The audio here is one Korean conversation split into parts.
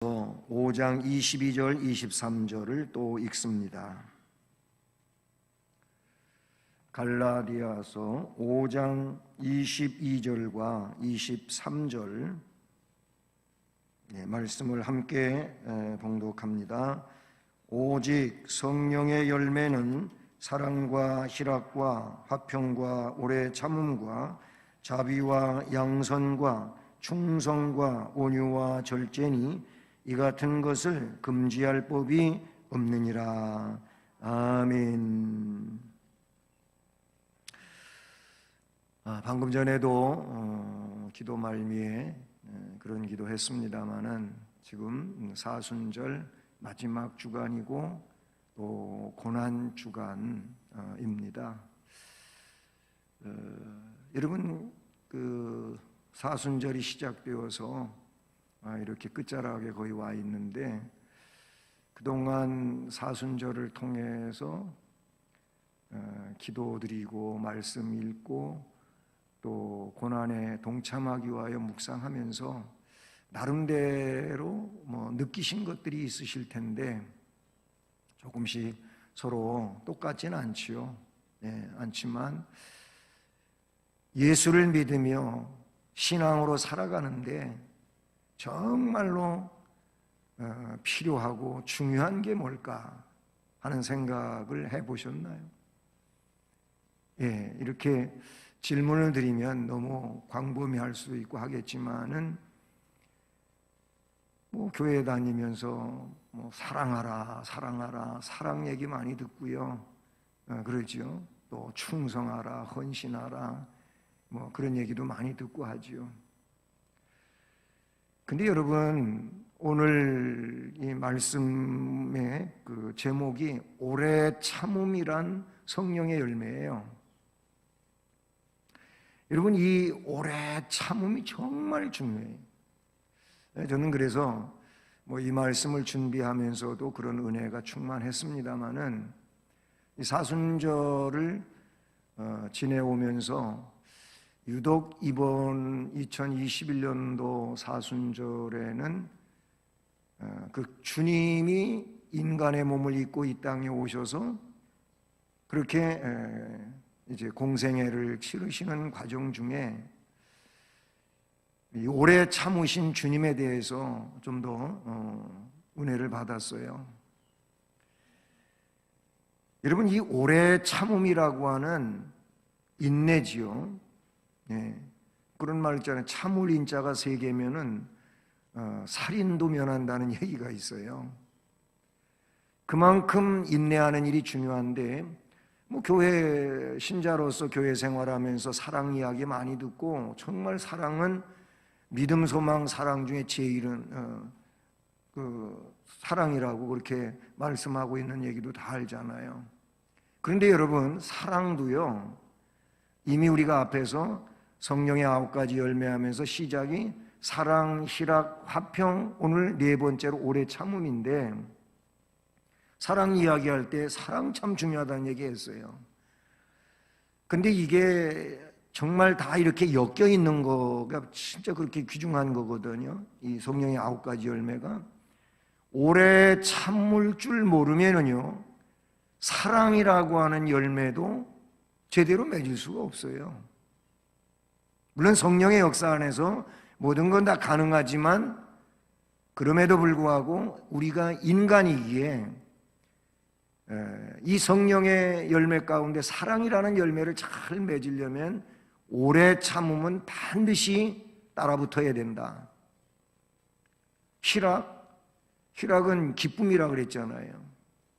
5장 22절 23절을 또 읽습니다. 갈라디아서 5장 22절과 23절 말씀을 함께 봉독합니다. 오직 성령의 열매는 사랑과 희락과 화평과 오래 참음과 자비와 양선과 충성과 온유와 절제니 이 같은 것을 금지할 법이 없느니라. 아멘. 방금 전에도 기도 말미에 그런 기도 했습니다마는 지금 사순절 마지막 주간이고 또 고난 주간입니다. 여러분 그 사순절이 시작되어서 이렇게 끝자락에 거의 와 있는데 그동안 사순절을 통해서 기도드리고 말씀 읽고 또 고난에 동참하기 위하여 묵상하면서 나름대로 느끼신 것들이 있으실 텐데 조금씩 서로 똑같지는 않지요. 않지만 예수를 믿으며 신앙으로 살아가는데 정말로 필요하고 중요한 게 뭘까 하는 생각을 해보셨나요? 이렇게 질문을 드리면 너무 광범위할 수도 있고 하겠지만은 교회 다니면서 사랑하라 사랑 얘기 많이 듣고요. 그러죠. 또 충성하라 헌신하라 그런 얘기도 많이 듣고 하지요. 근데 여러분 오늘 이 말씀의 그 제목이 오래 참음이란 성령의 열매예요. 여러분 이 오래 참음이 정말 중요해요. 저는 그래서 이 말씀을 준비하면서도 그런 은혜가 충만했습니다마는 이 사순절을 지내오면서 유독 이번 2021년도 사순절에는 그 주님이 인간의 몸을 입고 이 땅에 오셔서 그렇게 이제 공생애를 치르시는 과정 중에 오래 참으신 주님에 대해서 좀 더 은혜를 받았어요. 여러분 이 오래 참음이라고 하는 인내지요. 그런 말 있잖아요. 참을 인자가 3개면은 살인도 면한다는 얘기가 있어요. 그만큼 인내하는 일이 중요한데 교회 신자로서 교회 생활하면서 사랑 이야기 많이 듣고 정말 사랑은 믿음, 소망, 사랑 중에 제일은 그 사랑이라고 그렇게 말씀하고 있는 얘기도 다 알잖아요. 그런데 여러분 사랑도요 이미 우리가 앞에서 성령의 9가지 열매하면서 시작이 사랑, 희락, 화평, 오늘 4번째로 오래 참음인데 사랑 이야기할 때 사랑 참 중요하다는 얘기 했어요. 근데 이게 정말 다 이렇게 엮여 있는 거가 진짜 그렇게 귀중한 거거든요. 이 성령의 9가지 열매가 오래 참을 줄 모르면은요 사랑이라고 하는 열매도 제대로 맺을 수가 없어요. 물론 성령의 역사 안에서 모든 건 다 가능하지만 그럼에도 불구하고 우리가 인간이기에 이 성령의 열매 가운데 사랑이라는 열매를 잘 맺으려면 오래 참음은 반드시 따라붙어야 된다. 희락은 기쁨이라고 그랬잖아요.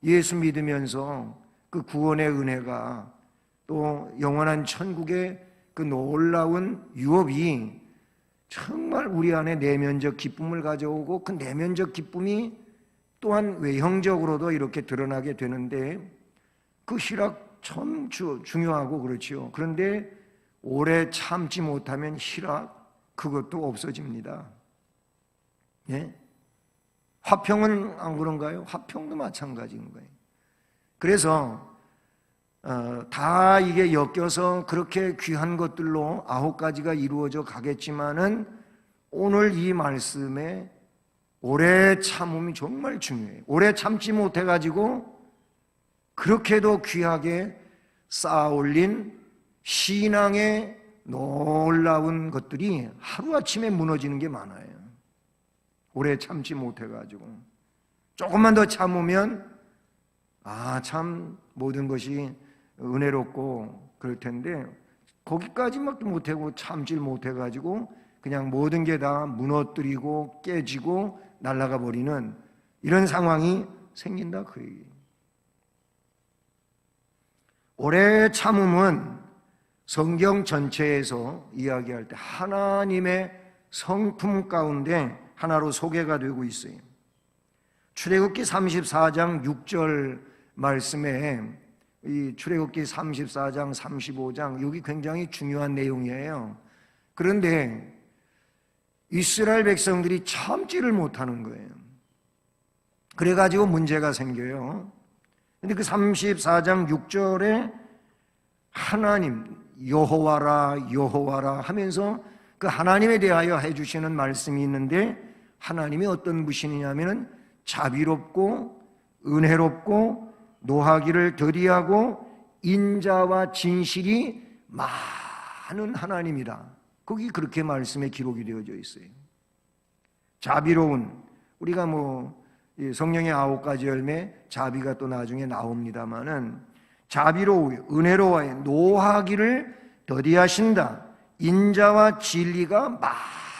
예수 믿으면서 그 구원의 은혜가 또 영원한 천국의 그 놀라운 유업이 정말 우리 안에 내면적 기쁨을 가져오고 그 내면적 기쁨이 또한 외형적으로도 이렇게 드러나게 되는데 그 희락 참 중요하고 그렇지요. 그런데 오래 참지 못하면 희락 그것도 없어집니다. 화평은 안 그런가요? 화평도 마찬가지인 거예요. 그래서 다 이게 엮여서 그렇게 귀한 것들로 9가지가 이루어져 가겠지만은 오늘 이 말씀에 오래 참음이 정말 중요해요. 오래 참지 못해가지고 그렇게도 귀하게 쌓아올린 신앙의 놀라운 것들이 하루아침에 무너지는 게 많아요. 오래 참지 못해가지고 조금만 더 참으면 참 모든 것이 은혜롭고 그럴 텐데 거기까지밖에 못하고 참질 못해가지고 그냥 모든 게 다 무너뜨리고 깨지고 날아가 버리는 이런 상황이 생긴다 그 얘기예요. 오래 참음은 성경 전체에서 이야기할 때 하나님의 성품 가운데 하나로 소개가 되고 있어요. 출애굽기 34장 6절 말씀에 이 출애굽기 34장 35장 여기 굉장히 중요한 내용이에요. 그런데 이스라엘 백성들이 참지를 못하는 거예요. 그래가지고 문제가 생겨요. 근데 그 34장 6절에 하나님 여호와라 여호와라 하면서 그 하나님에 대하여 해주시는 말씀이 있는데 하나님이 어떤 분이냐면은 자비롭고 은혜롭고 노하기를 더디하고 인자와 진실이 많은 하나님이다. 거기 그렇게 말씀에 기록이 되어져 있어요. 자비로운 우리가 성령의 9가지 열매 자비가 또 나중에 나옵니다마는 자비로워 은혜로워에 노하기를 더디하신다. 인자와 진리가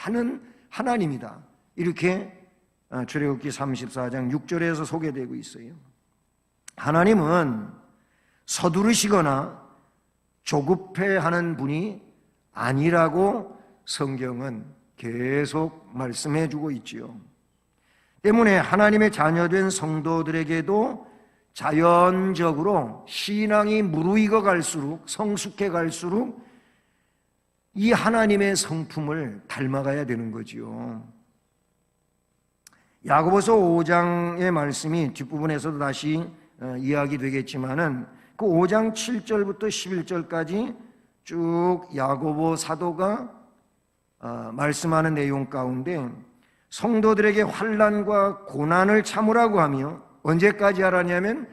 많은 하나님이다. 이렇게 출애굽기 34장 6절에서 소개되고 있어요. 하나님은 서두르시거나 조급해하는 분이 아니라고 성경은 계속 말씀해 주고 있지요. 때문에 하나님의 자녀된 성도들에게도 자연적으로 신앙이 무르익어 갈수록 성숙해 갈수록 이 하나님의 성품을 닮아가야 되는 거지요. 야고보서 5장의 말씀이 뒷부분에서도 다시 이야기되겠지만은 그 5장 7절부터 11절까지 쭉 야고보 사도가 말씀하는 내용 가운데 성도들에게 환난과 고난을 참으라고 하며 언제까지 하라냐면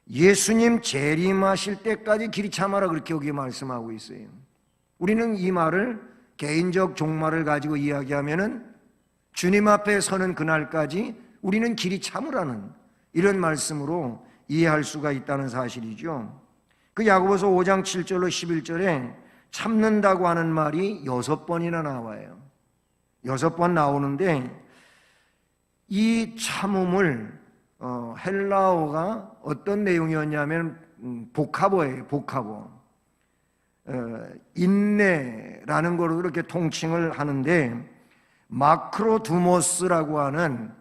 예수님 재림하실 때까지 길이 참아라 그렇게 여기 말씀하고 있어요. 우리는 이 말을 개인적 종말을 가지고 이야기하면은 주님 앞에 서는 그날까지 우리는 길이 참으라는 이런 말씀으로 이해할 수가 있다는 사실이죠. 그 야고보서 5장 7절로 11절에 참는다고 하는 말이 6번이나 나와요. 6번 나오는데 이 참음을 헬라어가 어떤 내용이었냐면 보카보예요. 보카보. 인내라는 거로 이렇게 통칭을 하는데 마크로두모스라고 하는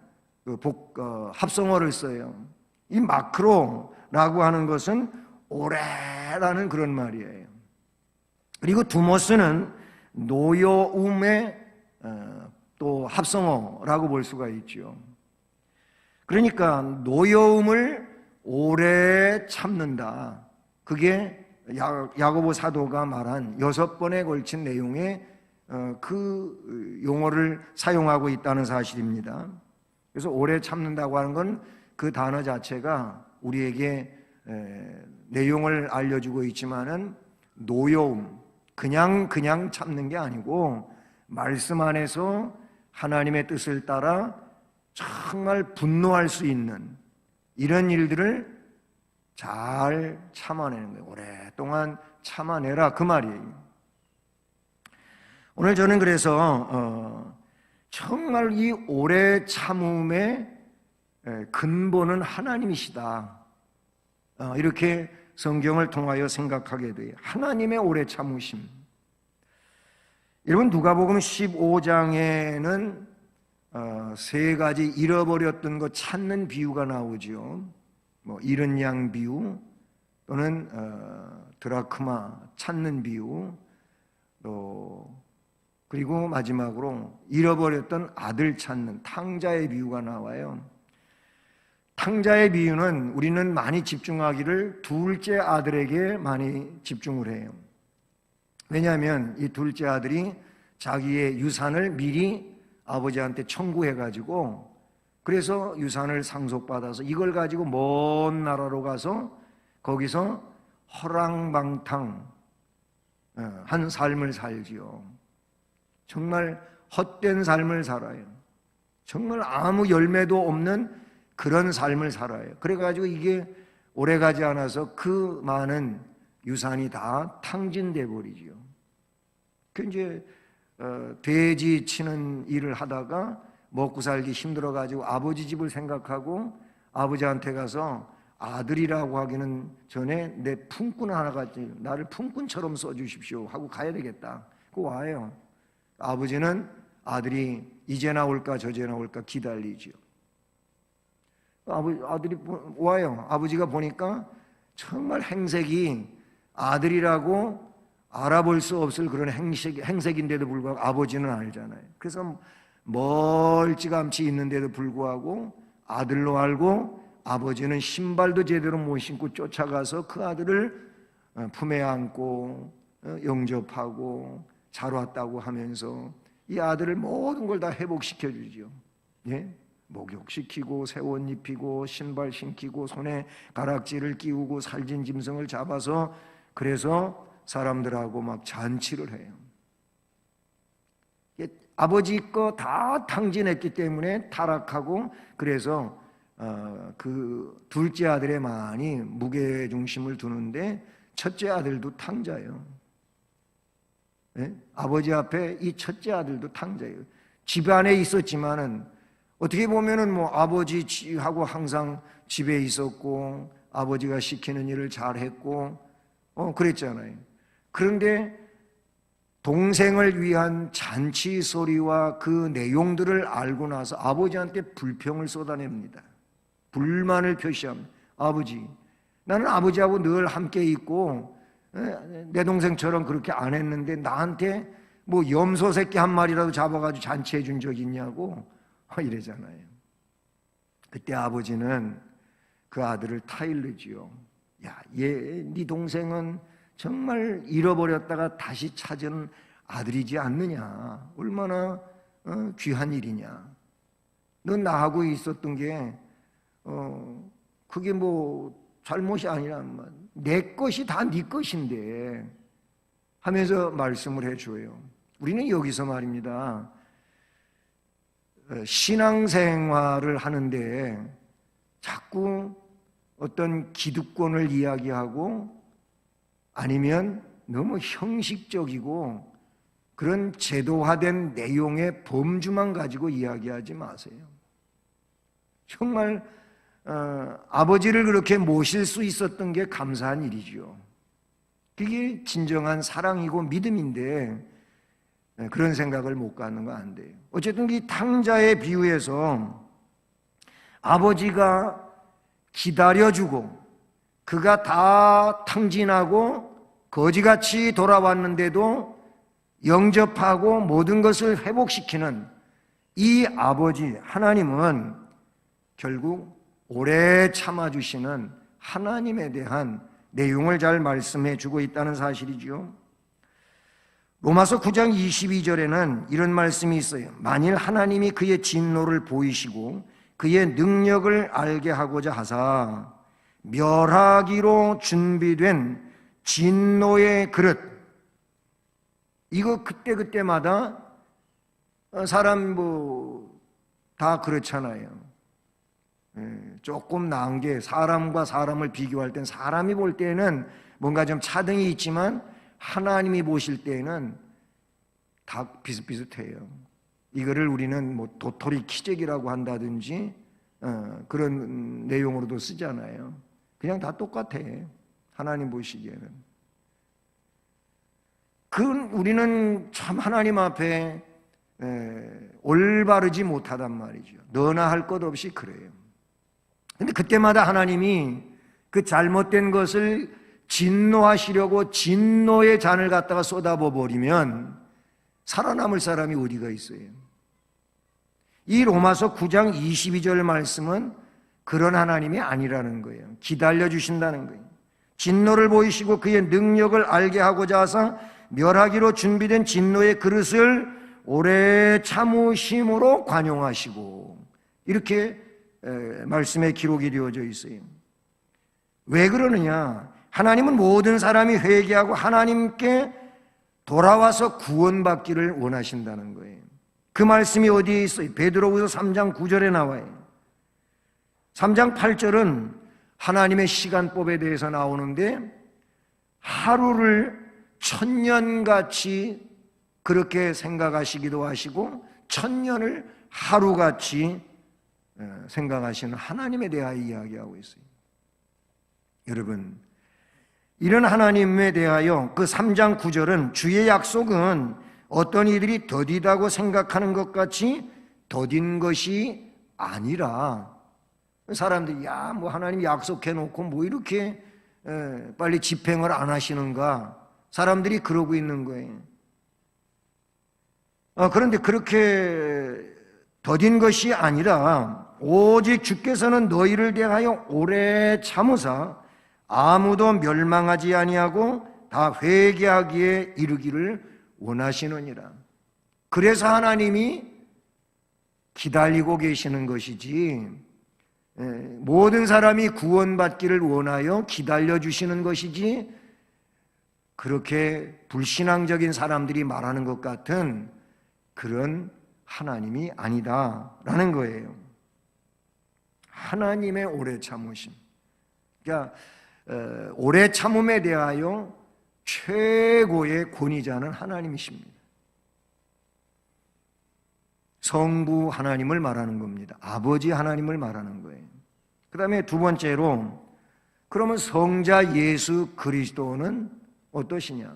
합성어를 써요. 이 마크로라고 하는 것은 오래라는 그런 말이에요. 그리고 두모스는 노여움의 또 합성어라고 볼 수가 있죠. 그러니까 노여움을 오래 참는다. 그게 야고보 사도가 말한 6번에 걸친 내용의 그 용어를 사용하고 있다는 사실입니다. 그래서 오래 참는다고 하는 건 그 단어 자체가 우리에게 내용을 알려주고 있지만은 노여움, 그냥 참는 게 아니고 말씀 안에서 하나님의 뜻을 따라 정말 분노할 수 있는 이런 일들을 잘 참아내는 거예요. 오랫동안 참아내라 그 말이에요. 오늘 저는 그래서 정말 이 오래 참음의 근본은 하나님이시다. 이렇게 성경을 통하여 생각하게 돼요. 하나님의 오래 참으심. 여러분 누가복음 15장에는 3가지 잃어버렸던 것 찾는 비유가 나오죠. 잃은 양 비유 또는 드라크마 찾는 비유 또 그리고 마지막으로 잃어버렸던 아들 찾는 탕자의 비유가 나와요. 탕자의 비유는 우리는 많이 집중하기를 둘째 아들에게 많이 집중을 해요. 왜냐하면 이 둘째 아들이 자기의 유산을 미리 아버지한테 청구해가지고 그래서 유산을 상속받아서 이걸 가지고 먼 나라로 가서 거기서 허랑방탕 한 삶을 살지요. 정말 헛된 삶을 살아요. 정말 아무 열매도 없는 그런 삶을 살아요. 그래가지고 이게 오래가지 않아서 그 많은 유산이 다 탕진돼 버리지요. 그 이제 돼지 치는 일을 하다가 먹고 살기 힘들어가지고 아버지 집을 생각하고 아버지한테 가서 아들이라고 하기는 전에 내 품꾼 하나가 나를 품꾼처럼 써주십시오 하고 가야 되겠다. 그 와요. 아버지는 아들이 이제 나올까 저제 나올까 기다리지요. 아들이 와요. 아버지가 보니까 정말 행색이 아들이라고 알아볼 수 없을 그런 행색인데도 불구하고 아버지는 알잖아요. 그래서 멀찌감치 있는데도 불구하고 아들로 알고 아버지는 신발도 제대로 못 신고 쫓아가서 그 아들을 품에 안고 영접하고 잘 왔다고 하면서 이 아들을 모든 걸 다 회복시켜 주죠. 예? 목욕시키고 새 옷 입히고 신발 신기고 손에 가락지를 끼우고 살진 짐승을 잡아서 그래서 사람들하고 막 잔치를 해요. 아버지 거 다 탕진했기 때문에 타락하고 그래서 그 둘째 아들에 많이 무게중심을 두는데 첫째 아들도 탕자예요. 네? 아버지 앞에 이 첫째 아들도 탕자예요. 집안에 있었지만은 어떻게 보면은 뭐 아버지하고 항상 집에 있었고 아버지가 시키는 일을 잘했고 그랬잖아요. 그런데 동생을 위한 잔치 소리와 그 내용들을 알고 나서 아버지한테 불평을 쏟아냅니다. 불만을 표시합니다. 아버지, 나는 아버지하고 늘 함께 있고 내 동생처럼 그렇게 안 했는데 나한테 뭐 염소 새끼 한 마리라도 잡아가지고 잔치해 준 적 있냐고 이래잖아요. 그때 아버지는 그 아들을 타일르지요. 야, 네 동생은 정말 잃어버렸다가 다시 찾은 아들이지 않느냐. 얼마나 귀한 일이냐. 넌 나하고 있었던 게 그게 뭐 잘못이 아니란 말. 내 것이 다 네 것인데 하면서 말씀을 해줘요. 우리는 여기서 말입니다. 신앙생활을 하는데 자꾸 어떤 기득권을 이야기하고 아니면 너무 형식적이고 그런 제도화된 내용의 범주만 가지고 이야기하지 마세요. 정말 아버지를 그렇게 모실 수 있었던 게 감사한 일이죠. 그게 진정한 사랑이고 믿음인데 그런 생각을 못 갖는 거 안 돼요. 어쨌든 이 탕자의 비유에서 아버지가 기다려주고 그가 다 탕진하고 거지같이 돌아왔는데도 영접하고 모든 것을 회복시키는 이 아버지 하나님은 결국 오래 참아주시는 하나님에 대한 내용을 잘 말씀해 주고 있다는 사실이죠. 로마서 9장 22절에는 이런 말씀이 있어요. 만일 하나님이 그의 진노를 보이시고 그의 능력을 알게 하고자 하사 멸하기로 준비된 진노의 그릇, 이거 그때마다 사람 다 그렇잖아요. 조금 나은 게 사람과 사람을 비교할 땐 사람이 볼 때는 뭔가 좀 차등이 있지만 하나님이 보실 때는 다 비슷비슷해요. 이거를 우리는 뭐 도토리 키재기라고 한다든지 그런 내용으로도 쓰잖아요. 그냥 다 똑같아. 하나님 보시기에는. 우리는 참 하나님 앞에 올바르지 못하단 말이죠. 너나 할 것 없이 그래요. 근데 그때마다 하나님이 그 잘못된 것을 진노하시려고 진노의 잔을 갖다가 쏟아부어 버리면 살아남을 사람이 어디가 있어요? 이 로마서 9장 22절 말씀은 그런 하나님이 아니라는 거예요. 기다려주신다는 거예요. 진노를 보이시고 그의 능력을 알게 하고자 하사 멸하기로 준비된 진노의 그릇을 오래 참으심으로 관용하시고 이렇게 말씀에 기록이 되어져 있어요. 왜 그러느냐? 하나님은 모든 사람이 회개하고 하나님께 돌아와서 구원받기를 원하신다는 거예요. 그 말씀이 어디에 있어요? 베드로후서 3장 9절에 나와요. 3장 8절은 하나님의 시간법에 대해서 나오는데, 하루를 천년같이 그렇게 생각하시기도 하시고 천년을 하루같이 생각하시는 하나님에 대하여 이야기하고 있어요. 여러분, 이런 하나님에 대하여 그 3장 9절은 주의 약속은 어떤 이들이 더디다고 생각하는 것 같이 더딘 것이 아니라, 사람들이 야, 뭐 하나님 약속해 놓고 뭐 이렇게 빨리 집행을 안 하시는가, 사람들이 그러고 있는 거예요. 그런데 그렇게 더딘 것이 아니라 오직 주께서는 너희를 대하여 오래 참으사 아무도 멸망하지 아니하고 다 회개하기에 이르기를 원하시느니라. 그래서 하나님이 기다리고 계시는 것이지, 모든 사람이 구원받기를 원하여 기다려주시는 것이지, 그렇게 불신앙적인 사람들이 말하는 것 같은 그런 하나님이 아니다라는 거예요. 하나님의 오래 참으심, 그러니까 오래 참음에 대하여 최고의 권위자는 하나님이십니다. 성부 하나님을 말하는 겁니다. 아버지 하나님을 말하는 거예요. 그 다음에 두 번째로, 그러면 성자 예수 그리스도는 어떠시냐?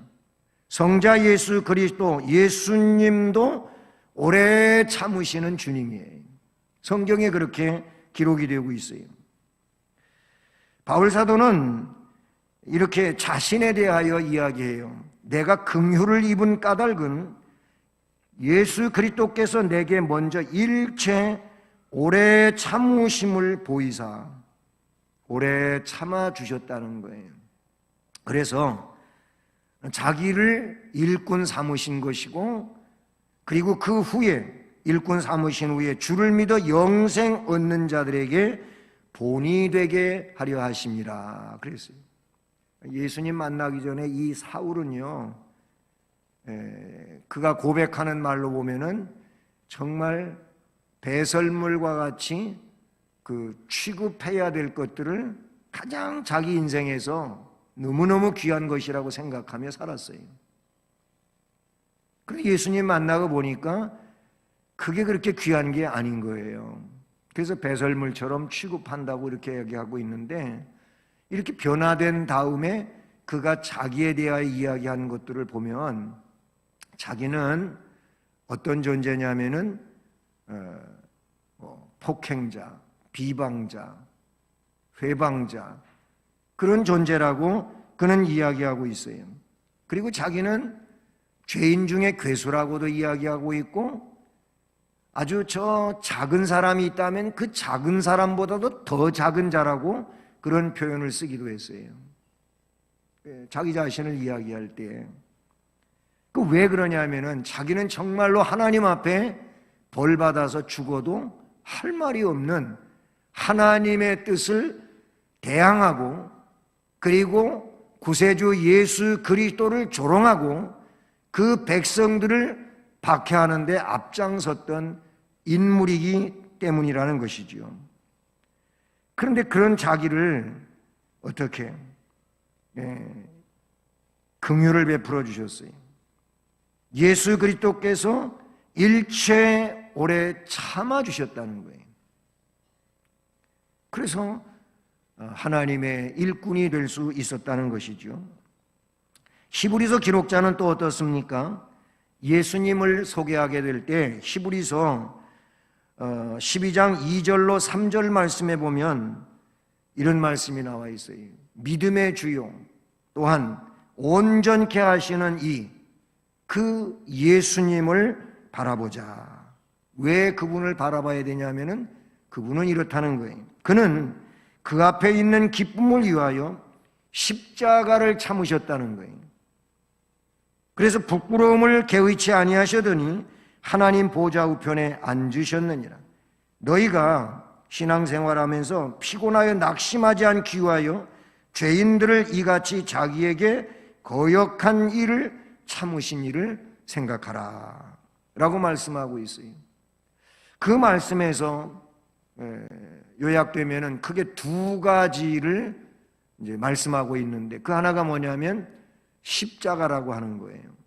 성자 예수 그리스도, 예수님도 오래 참으시는 주님이에요. 성경에 그렇게 기록이 되고 있어요. 바울 사도는 이렇게 자신에 대하여 이야기해요. 내가 긍휼을 입은 까닭은 예수 그리스도께서 내게 먼저 일체 오래 참으심을 보이사 오래 참아 주셨다는 거예요. 그래서 자기를 일꾼 삼으신 것이고, 그리고 그 후에 일꾼 삼으신 후에 주를 믿어 영생 얻는 자들에게 본이 되게 하려 하심이라 그랬어요. 예수님 만나기 전에 이 사울은요, 그가 고백하는 말로 보면은 정말 배설물과 같이 그 취급해야 될 것들을 가장 자기 인생에서 너무너무 귀한 것이라고 생각하며 살았어요. 그런데 예수님 만나고 보니까 그게 그렇게 귀한 게 아닌 거예요. 그래서 배설물처럼 취급한다고 이렇게 얘기하고 있는데, 이렇게 변화된 다음에 그가 자기에 대하여 이야기하는 것들을 보면 자기는 어떤 존재냐면은 폭행자, 비방자, 회방자, 그런 존재라고 그는 이야기하고 있어요. 그리고 자기는 죄인 중에 괴수라고도 이야기하고 있고, 아주 저 작은 사람이 있다면 그 작은 사람보다도 더 작은 자라고 그런 표현을 쓰기도 했어요. 자기 자신을 이야기할 때. 그 왜 그러냐면은 자기는 정말로 하나님 앞에 벌 받아서 죽어도 할 말이 없는 하나님의 뜻을 대항하고, 그리고 구세주 예수 그리스도를 조롱하고 그 백성들을 박해하는 데 앞장섰던 인물이기 때문이라는 것이죠. 그런데 그런 자기를 어떻게 긍휼을 베풀어 주셨어요. 예수 그리스도께서 일체 오래 참아 주셨다는 거예요. 그래서 하나님의 일꾼이 될 수 있었다는 것이죠. 히브리서 기록자는 또 어떻습니까? 예수님을 소개하게 될 때 히브리서 12장 2절로 3절 말씀에 보면 이런 말씀이 나와 있어요. 믿음의 주요 또한 온전케 하시는 그 예수님을 바라보자. 왜 그분을 바라봐야 되냐면은 그분은 이렇다는 거예요. 그는 그 앞에 있는 기쁨을 위하여 십자가를 참으셨다는 거예요. 그래서 부끄러움을 개의치 아니하시더니 하나님 보좌 우편에 앉으셨느니라. 너희가 신앙생활하면서 피곤하여 낙심하지 않기 위하여 죄인들을 이같이 자기에게 거역한 일을 참으신 일을 생각하라 라고 말씀하고 있어요. 그 말씀에서 요약되면은 크게 두 가지를 이제 말씀하고 있는데, 그 하나가 뭐냐면 십자가라고 하는 거예요.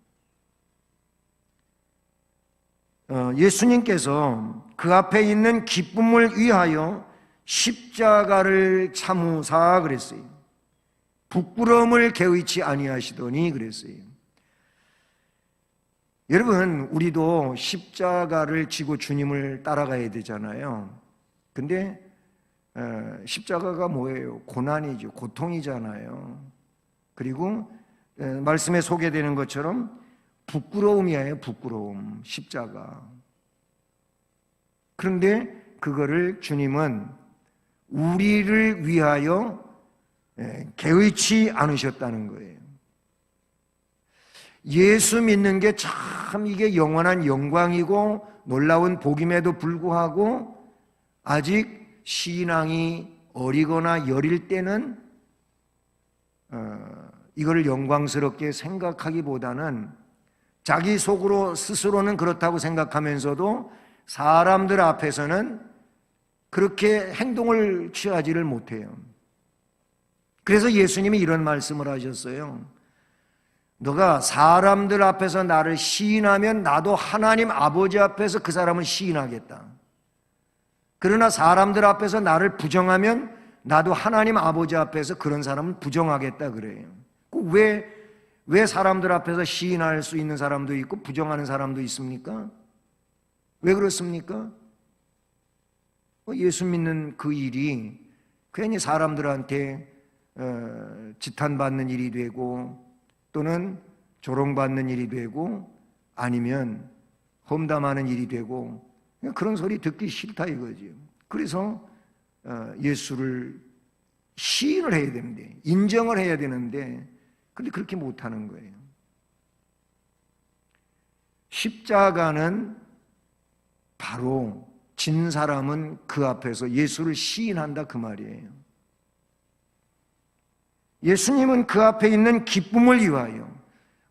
예수님께서 그 앞에 있는 기쁨을 위하여 십자가를 참으사 그랬어요. 부끄러움을 개의치 아니하시더니 그랬어요. 여러분, 우리도 십자가를 지고 주님을 따라가야 되잖아요. 근데 십자가가 뭐예요? 고난이죠. 고통이잖아요. 그리고 말씀에 소개되는 것처럼 부끄러움이에요. 부끄러움, 십자가. 그런데 그거를 주님은 우리를 위하여 개의치 않으셨다는 거예요. 예수 믿는 게 참 이게 영원한 영광이고 놀라운 복임에도 불구하고 아직 신앙이 어리거나 여릴 때는 이걸 영광스럽게 생각하기보다는 자기 속으로 스스로는 그렇다고 생각하면서도 사람들 앞에서는 그렇게 행동을 취하지를 못해요. 그래서 예수님이 이런 말씀을 하셨어요. 너가 사람들 앞에서 나를 시인하면 나도 하나님 아버지 앞에서 그 사람을 시인하겠다. 그러나 사람들 앞에서 나를 부정하면 나도 하나님 아버지 앞에서 그런 사람을 부정하겠다 그래요. 왜 사람들 앞에서 시인할 수 있는 사람도 있고 부정하는 사람도 있습니까? 왜 그렇습니까? 예수 믿는 그 일이 괜히 사람들한테 지탄받는 일이 되고 또는 조롱받는 일이 되고 아니면 험담하는 일이 되고 그런 소리 듣기 싫다 이거죠. 그래서 예수를 시인을 해야 되는데, 인정을 해야 되는데 근데 그렇게 못하는 거예요. 십자가는 바로 진 사람은 그 앞에서 예수를 시인한다 그 말이에요. 예수님은 그 앞에 있는 기쁨을 위하여,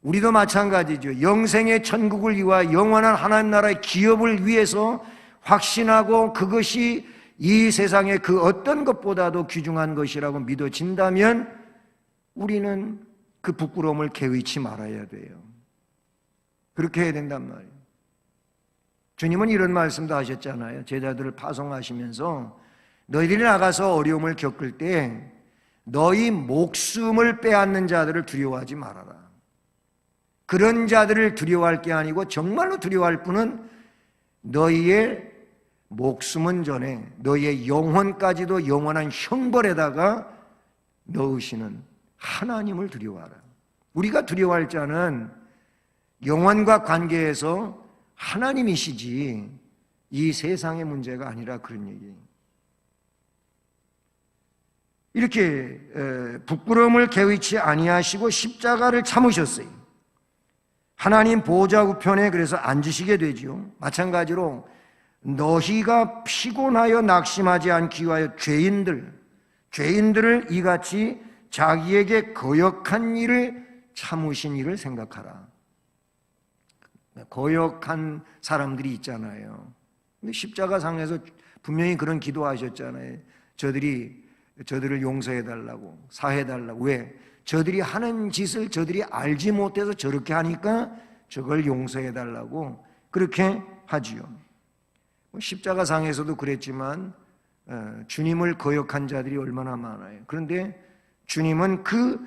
우리도 마찬가지죠. 영생의 천국을 위하여 영원한 하나님 나라의 기업을 위해서 확신하고 그것이 이 세상의 그 어떤 것보다도 귀중한 것이라고 믿어진다면 우리는 그 부끄러움을 개의치 말아야 돼요. 그렇게 해야 된단 말이에요. 주님은 이런 말씀도 하셨잖아요. 제자들을 파송하시면서 너희들이 나가서 어려움을 겪을 때 너희 목숨을 빼앗는 자들을 두려워하지 말아라. 그런 자들을 두려워할 게 아니고 정말로 두려워할 분은 너희의 목숨은 전에 너희의 영혼까지도 영원한 형벌에다가 넣으시는 하나님을 두려워하라. 우리가 두려워할 자는 영혼과 관계에서 하나님이시지 이 세상의 문제가 아니라 그런 얘기예요. 이렇게 부끄러움을 개의치 아니하시고 십자가를 참으셨어요. 하나님 보좌 우편에 그래서 앉으시게 되지요. 마찬가지로 너희가 피곤하여 낙심하지 않기 위하여 죄인들을 이같이 자기에게 거역한 일을 참으신 일을 생각하라. 거역한 사람들이 있잖아요. 근데 십자가상에서 분명히 그런 기도하셨잖아요. 저들을 용서해달라고, 사해달라고. 왜? 저들이 하는 짓을 저들이 알지 못해서 저렇게 하니까 저걸 용서해달라고 그렇게 하지요. 십자가상에서도 그랬지만 주님을 거역한 자들이 얼마나 많아요. 그런데 주님은 그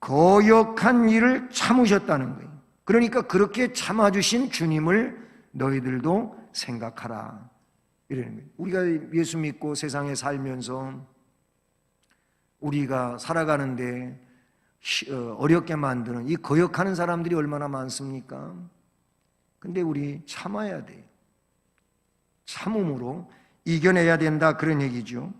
거역한 일을 참으셨다는 거예요. 그러니까 그렇게 참아주신 주님을 너희들도 생각하라 이러는 거예요. 우리가 예수 믿고 세상에 살면서 우리가 살아가는데 어렵게 만드는 이 거역하는 사람들이 얼마나 많습니까? 근데 우리 참아야 돼요. 참음으로 이겨내야 된다 그런 얘기죠.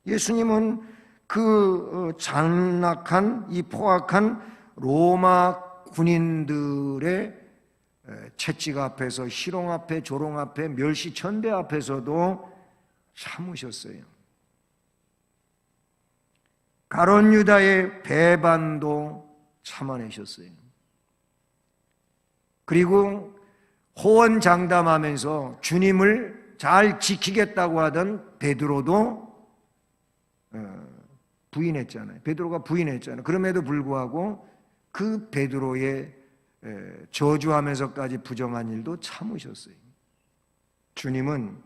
예수님은 그 잔악한 이 포악한 로마 군인들의 채찍 앞에서, 희롱 앞에, 조롱 앞에, 멸시 천대 앞에서도 참으셨어요. 가룟 유다의 배반도 참아내셨어요. 그리고 호언장담하면서 주님을 잘 지키겠다고 하던 베드로도 부인했잖아요. 베드로가 부인했잖아요. 그럼에도 불구하고 그 베드로의 저주하면서까지 부정한 일도 참으셨어요. 주님은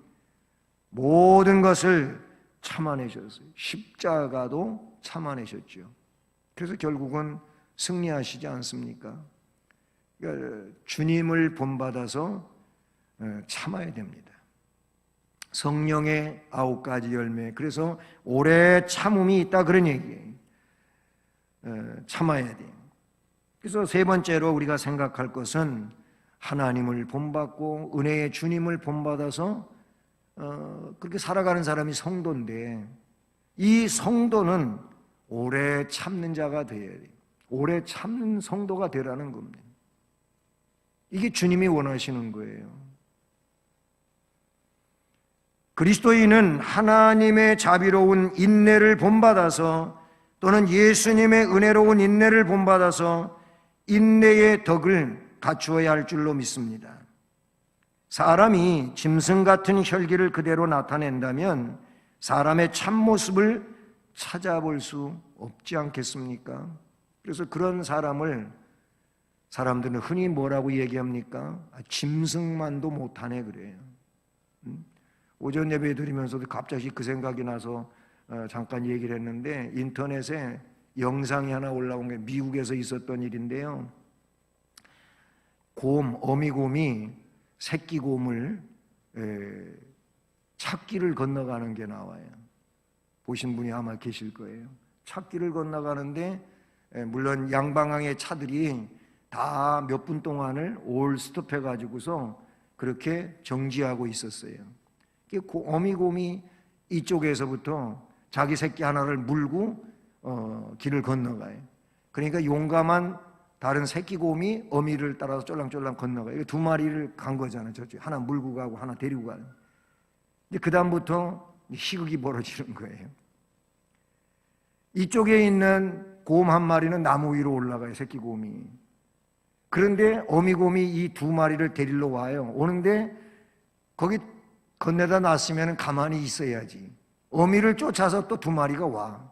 모든 것을 참아내셨어요. 십자가도 참아내셨죠. 그래서 결국은 승리하시지 않습니까? 그러니까 주님을 본받아서 참아야 됩니다. 성령의 9가지 열매, 그래서 오래 참음이 있다 그런 얘기예요. 참아야 돼요. 그래서 세 번째로 우리가 생각할 것은 하나님을 본받고 은혜의 주님을 본받아서 그렇게 살아가는 사람이 성도인데, 이 성도는 오래 참는 자가 되어야 돼요. 오래 참는 성도가 되라는 겁니다. 이게 주님이 원하시는 거예요. 그리스도인은 하나님의 자비로운 인내를 본받아서 또는 예수님의 은혜로운 인내를 본받아서 인내의 덕을 갖추어야 할 줄로 믿습니다. 사람이 짐승 같은 혈기를 그대로 나타낸다면 사람의 참모습을 찾아볼 수 없지 않겠습니까? 그래서 그런 사람들은 흔히 뭐라고 얘기합니까? 짐승만도 못하네 그래요. 오전 예배 드리면서도 갑자기 그 생각이 나서 잠깐 얘기를 했는데, 인터넷에 영상이 하나 올라온 게 미국에서 있었던 일인데요. 어미곰이 새끼 곰을 찾길을 건너가는 게 나와요. 보신 분이 아마 계실 거예요. 찾길을 건너가는데 물론 양방향의 차들이 다 몇 분 동안을 올 스톱해 가지고서 그렇게 정지하고 있었어요. 어미곰이 이쪽에서부터 자기 새끼 하나를 물고 길을 건너가요. 그러니까 용감한 다른 새끼 곰이 어미를 따라서 쫄랑쫄랑 건너가요. 두 마리를 간 거잖아요. 저쪽 하나 물고 가고 하나 데리고 가요. 근데 그 다음부터 희극이 벌어지는 거예요. 이쪽에 있는 곰 한 마리는 나무 위로 올라가요. 새끼 곰이. 그런데 어미곰이 이 두 마리를 데리러 와요. 오는데 거기 건네다 놨으면 가만히 있어야지. 어미를 쫓아서 또 두 마리가 와.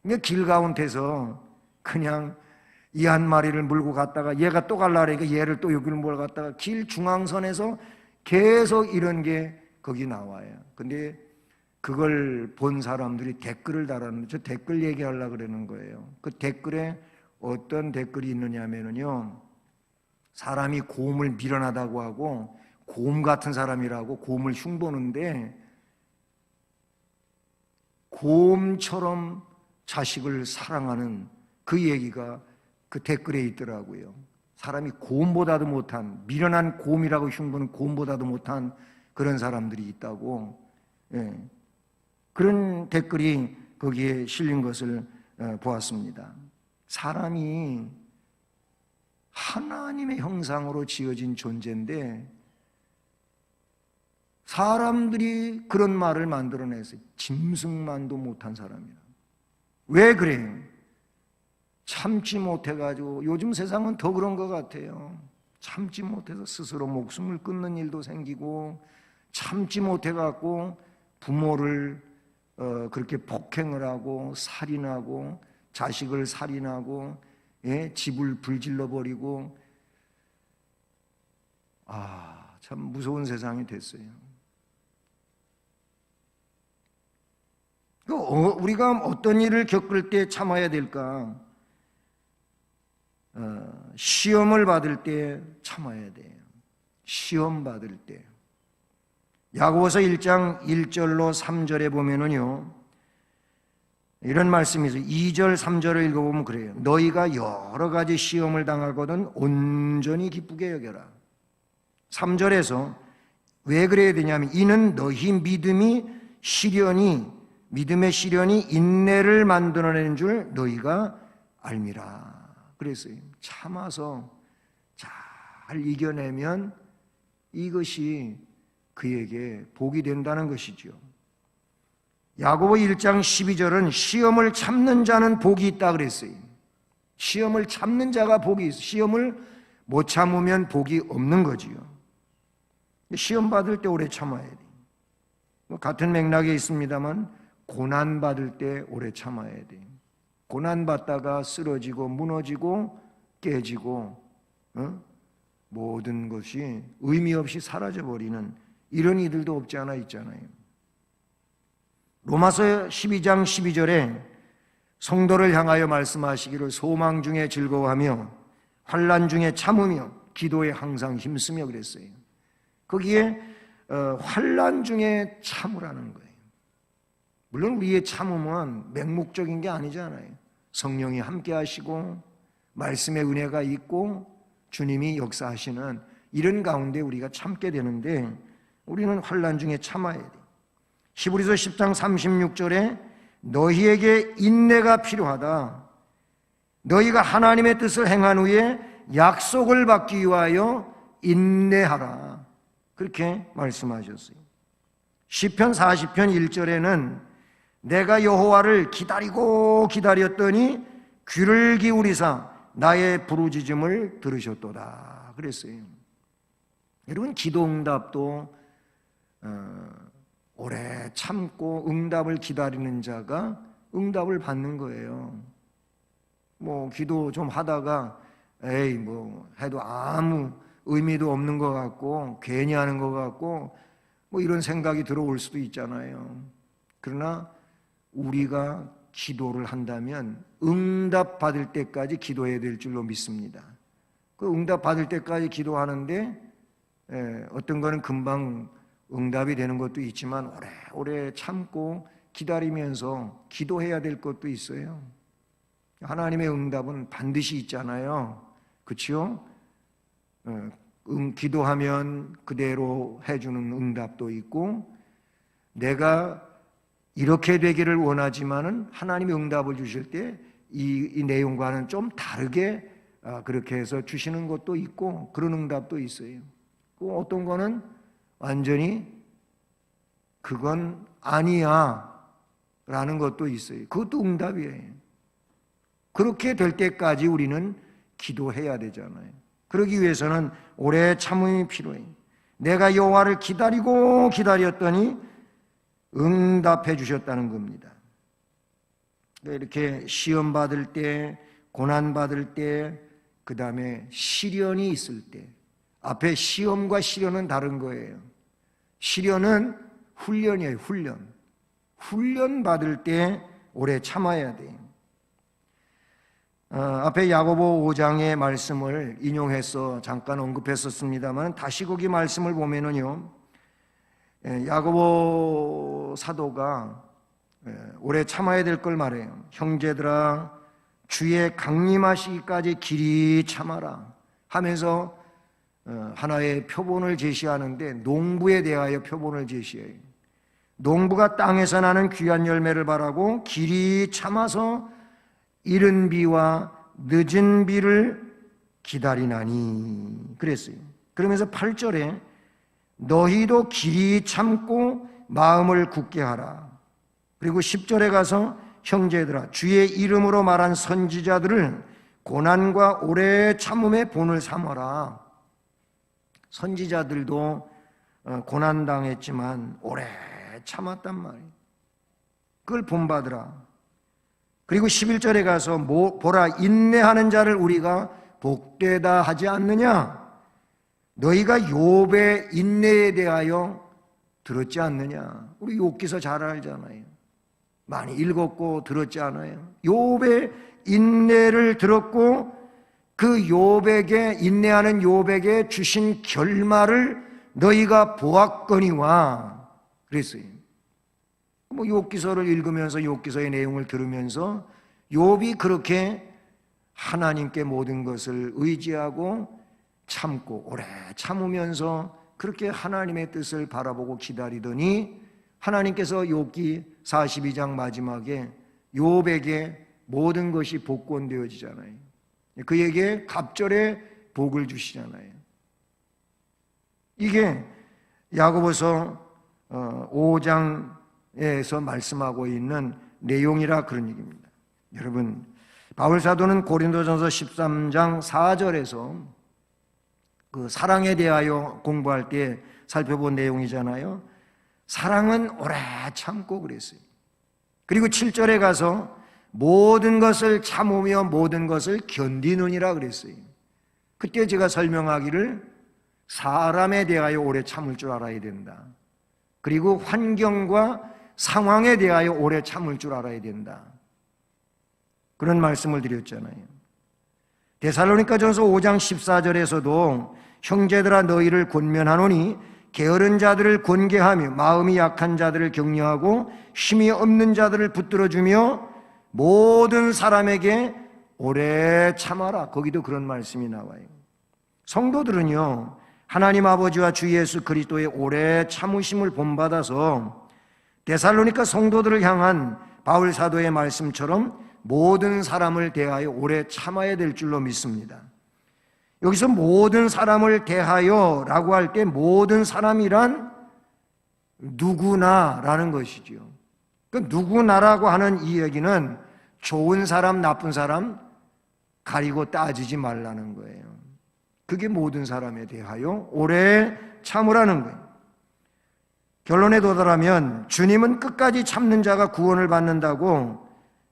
그러니까 길 가운데서 그냥 이 한 마리를 물고 갔다가 얘가 또 갈라니까 얘를 또 여기를 몰고 갔다가 길 중앙선에서 계속 이런 게 거기 나와요. 근데 그걸 본 사람들이 댓글을 달았는데, 저 댓글 얘기하려고 그러는 거예요. 그 댓글에 어떤 댓글이 있느냐면요, 사람이 곰을 미련하다고 하고 곰 같은 사람이라고 곰을 흉보는데, 곰처럼 자식을 사랑하는 그 얘기가 그 댓글에 있더라고요. 사람이 곰보다도 못한, 미련한 곰이라고 흉보는 곰보다도 못한 그런 사람들이 있다고, 그런 댓글이 거기에 실린 것을 보았습니다. 사람이 하나님의 형상으로 지어진 존재인데 사람들이 그런 말을 만들어냈어요. 짐승만도 못한 사람이라. 왜 그래요? 참지 못해가지고, 요즘 세상은 더 그런 것 같아요. 참지 못해서 스스로 목숨을 끊는 일도 생기고, 참지 못해갖고 부모를 그렇게 폭행을 하고 살인하고 자식을 살인하고 집을 불질러 버리고, 참 무서운 세상이 됐어요. 우리가 어떤 일을 겪을 때 참아야 될까? 시험을 받을 때 참아야 돼요. 시험 받을 때. 야고보서 1장 1절로 3절에 보면은요, 이런 말씀이 있어요. 2절 3절을 읽어보면 그래요. 너희가 여러 가지 시험을 당하거든 온전히 기쁘게 여겨라. 3절에서 왜 그래야 되냐면, 이는 너희 믿음의 시련이 인내를 만들어내는 줄 너희가 알미라. 그랬어요. 참아서 잘 이겨내면 이것이 그에게 복이 된다는 것이죠. 야고보 1장 12절은 시험을 참는 자는 복이 있다 그랬어요. 시험을 참는 자가 복이 있어요. 시험을 못 참으면 복이 없는 거지요. 시험 받을 때 오래 참아야 돼요. 같은 맥락에 있습니다만 고난 받을 때 오래 참아야 돼요. 고난 받다가 쓰러지고 무너지고 깨지고 모든 것이 의미 없이 사라져버리는 이런 이들도 없지 않아 있잖아요. 로마서 12장 12절에 성도를 향하여 말씀하시기를 소망 중에 즐거워하며 환난 중에 참으며 기도에 항상 힘쓰며 그랬어요. 거기에 환난 중에 참으라는 거예요. 물론 우리의 참음은 맹목적인 게 아니잖아요. 성령이 함께 하시고 말씀의 은혜가 있고 주님이 역사하시는 이런 가운데 우리가 참게 되는데 우리는 환난 중에 참아야 돼요. 히브리서 10장 36절에 너희에게 인내가 필요하다. 너희가 하나님의 뜻을 행한 후에 약속을 받기 위하여 인내하라. 그렇게 말씀하셨어요. 시편 40편 1절에는 내가 여호와를 기다리고 기다렸더니 귀를 기울이사 나의 부르짖음을 들으셨도다 그랬어요. 여러분 기도응답도 오래 참고 응답을 기다리는 자가 응답을 받는 거예요. 뭐 기도 좀 하다가 에이 뭐 해도 아무 의미도 없는 것 같고 괜히 하는 것 같고 뭐 이런 생각이 들어올 수도 있잖아요. 그러나 우리가 기도를 한다면 응답 받을 때까지 기도해야 될 줄로 믿습니다. 그 응답 받을 때까지 기도하는데 어떤 거는 금방 응답이 되는 것도 있지만 오래 참고 기다리면서 기도해야 될 것도 있어요. 하나님의 응답은 반드시 있잖아요. 그렇죠? 기도하면 그대로 해주는 응답도 있고 내가 이렇게 되기를 원하지만은 하나님이 응답을 주실 때 이 내용과는 좀 다르게 그렇게 해서 주시는 것도 있고 그런 응답도 있어요. 또 어떤 거는 완전히 그건 아니야 라는 것도 있어요. 그것도 응답이에요. 그렇게 될 때까지 우리는 기도해야 되잖아요. 그러기 위해서는 오래 참음이 필요해요. 내가 여호와를 기다리고 기다렸더니 응답해 주셨다는 겁니다. 이렇게 시험 받을 때, 고난 받을 때, 그 다음에 시련이 있을 때, 앞에 시험과 시련은 다른 거예요. 시련은 훈련이에요. 훈련 받을 때 오래 참아야 돼요. 앞에 야고보 5장의 말씀을 인용해서 잠깐 언급했었습니다만 다시 거기 말씀을 보면은요, 야고보 사도가 오래 참아야 될 걸 말해요. 형제들아 주의 강림하시기까지 길이 참아라 하면서 하나의 표본을 제시하는데 농부에 대하여 표본을 제시해요. 농부가 땅에서 나는 귀한 열매를 바라고 길이 참아서 이른 비와 늦은 비를 기다리나니 그랬어요. 그러면서 8절에 너희도 길이 참고 마음을 굳게 하라. 그리고 10절에 가서 형제들아 주의 이름으로 말한 선지자들을 고난과 오래 참음의 본을 삼아라. 선지자들도 고난당했지만 오래 참았단 말이에요. 그걸 본받으라. 그리고 11절에 가서 보라 인내하는 자를 우리가 복되다 하지 않느냐. 너희가 욥의 인내에 대하여 들었지 않느냐. 우리 욥기서 잘 알잖아요. 많이 읽었고 들었지 않아요. 욥의 인내를 들었고 그 욥에게 인내하는 욥에게 주신 결말을 너희가 보았거니와 그랬어요. 뭐 욥기서를 읽으면서 욥기서의 내용을 들으면서 욥이 그렇게 하나님께 모든 것을 의지하고 참고 오래 참으면서 그렇게 하나님의 뜻을 바라보고 기다리더니 하나님께서 욥기 42장 마지막에 욥에게 모든 것이 복권되어지잖아요. 그에게 갑절의 복을 주시잖아요. 이게 야고보서 5장 13장에서 말씀하고 있는 내용이라 그런 얘기입니다. 여러분, 바울 사도는 고린도전서 13장 4절에서 그 사랑에 대하여 공부할 때 살펴본 내용이잖아요. 사랑은 오래 참고 그랬어요. 그리고 7절에 가서 모든 것을 참으며 모든 것을 견디느니라 그랬어요. 그때 제가 설명하기를 사람에 대하여 오래 참을 줄 알아야 된다. 그리고 환경과 상황에 대하여 오래 참을 줄 알아야 된다. 그런 말씀을 드렸잖아요. 데살로니가전서 5장 14절에서도 형제들아 너희를 권면하노니 게으른 자들을 권계하며 마음이 약한 자들을 격려하고 힘이 없는 자들을 붙들어주며 모든 사람에게 오래 참아라. 거기도 그런 말씀이 나와요. 성도들은요, 하나님 아버지와 주 예수 그리스도의 오래 참으심을 본받아서 데살로니가 성도들을 향한 바울 사도의 말씀처럼 모든 사람을 대하여 오래 참아야 될 줄로 믿습니다. 여기서 모든 사람을 대하여 라고 할 때 모든 사람이란 누구나라는 것이죠. 그 누구나라고 하는 이 얘기는 좋은 사람, 나쁜 사람 가리고 따지지 말라는 거예요. 그게 모든 사람에 대하여 오래 참으라는 거예요. 결론에 도달하면 주님은 끝까지 참는 자가 구원을 받는다고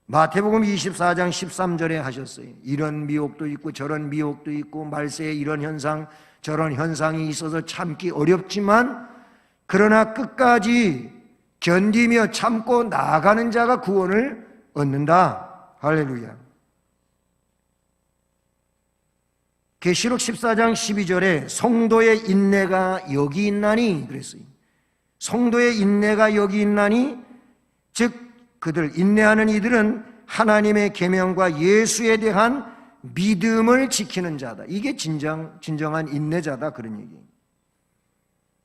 마태복음 24장 13절에 하셨어요. 이런 미혹도 있고 저런 미혹도 있고 말세에 이런 현상 저런 현상이 있어서 참기 어렵지만 그러나 끝까지 견디며 참고 나아가는 자가 구원을 얻는다. 할렐루야. 계시록 14장 12절에 성도의 인내가 여기 있나니 그랬어요. 성도의 인내가 여기 있나니 즉 그들 인내하는 이들은 하나님의 계명과 예수에 대한 믿음을 지키는 자다. 이게 진정한 인내자다 그런 얘기예요.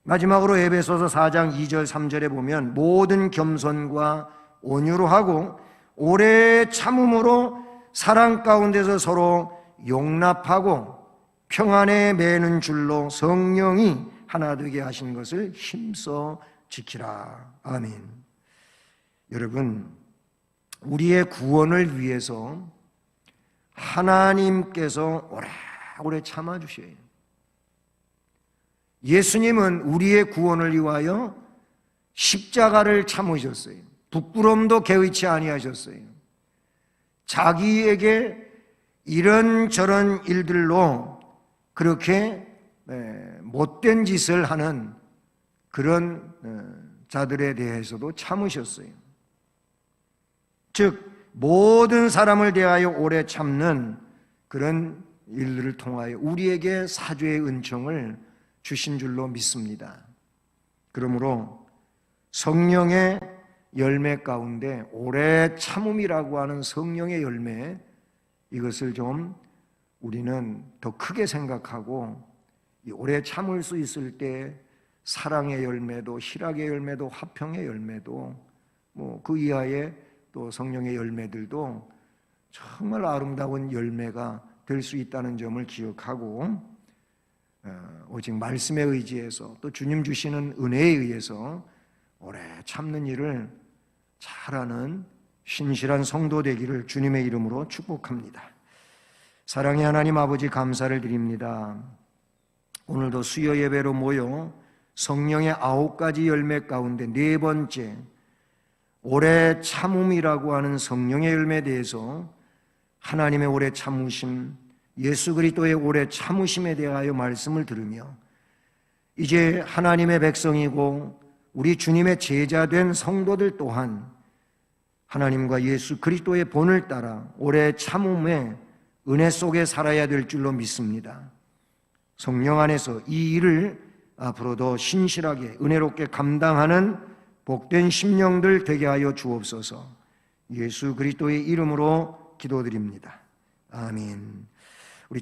마지막으로 에베소서 4장 2절 3절에 보면 모든 겸손과 온유로 하고 오래 참음으로 사랑 가운데서 서로 용납하고 평안에 매는 줄로 성령이 하나 되게 하신 것을 힘써 지키라. 아멘. 여러분, 우리의 구원을 위해서 하나님께서 오래 참아주셔요. 예수님은 우리의 구원을 위하여 십자가를 참으셨어요. 부끄럼도 개의치 아니하셨어요. 자기에게 이런저런 일들로 그렇게 못된 짓을 하는 그런 자들에 대해서도 참으셨어요. 즉 모든 사람을 대하여 오래 참는 그런 일들을 통하여 우리에게 사죄의 은총을 주신 줄로 믿습니다. 그러므로 성령의 열매 가운데 오래 참음이라고 하는 성령의 열매, 이것을 좀 우리는 더 크게 생각하고 오래 참을 수 있을 때 사랑의 열매도 희락의 열매도 화평의 열매도 그 이하의 또 성령의 열매들도 정말 아름다운 열매가 될 수 있다는 점을 기억하고 오직 말씀에 의지해서 또 주님 주시는 은혜에 의해서 오래 참는 일을 잘하는 신실한 성도 되기를 주님의 이름으로 축복합니다. 사랑의 하나님 아버지 감사를 드립니다. 오늘도 수요 예배로 모여 성령의 9가지 열매 가운데 4번째 오래 참음이라고 하는 성령의 열매에 대해서 하나님의 오래 참으심, 예수 그리스도의 오래 참으심에 대하여 말씀을 들으며 이제 하나님의 백성이고 우리 주님의 제자된 성도들 또한 하나님과 예수 그리스도의 본을 따라 오래 참음의 은혜 속에 살아야 될 줄로 믿습니다. 성령 안에서 이 일을 앞으로도 신실하게 은혜롭게 감당하는 복된 심령들 되게 하여 주옵소서. 예수 그리스도의 이름으로 기도드립니다. 아멘.